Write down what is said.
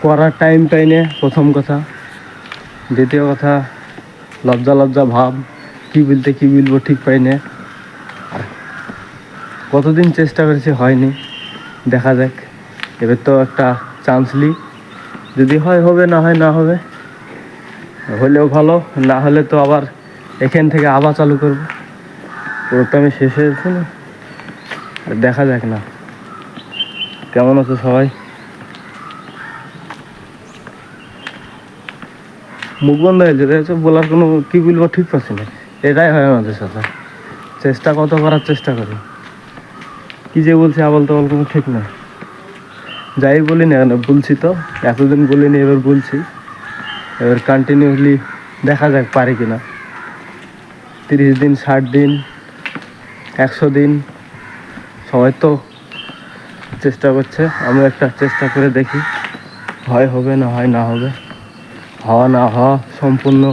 করার টাইম পাই না, প্রথম কথা। দ্বিতীয় কথা, লজ্জা লজ্জা ভাব, কী বলতে কী বলবো ঠিক পাই না। কতদিন চেষ্টা করেছি, হয়নি। দেখা যাক, এবার তো একটা চান্স নিই, যদি হয় হবে, না হয় না হবে। হলেও ভালো, না হলে তো আবার এখান থেকে আবার চালু করবো। পুরোটা আমি শেষ হয়েছে না, আর দেখা যাক না। কেমন আছো সবাই? মুখ বন্ধ হয়েছে, দেখেছো, বলার কোনো কী বলবো ঠিক পাচ্ছি না। এটাই হয় আমাদের সাথে, চেষ্টা কত করার চেষ্টা করি, কী যে বলছি আবল তাবল কোনো ঠিক না। যাই বলি না কেন, বলছি তো, এতদিন বলিনি, এবার বলছি। এবার কন্টিনিউসলি দেখা যাক পারি কিনা। 30 দিন, 60 দিন, 100 দিন, সবাই তো চেষ্টা করছে, আমরা একটা চেষ্টা করে দেখি, হয় হবে, না হয় না হবে। হওয়া না হওয়া সম্পূর্ণ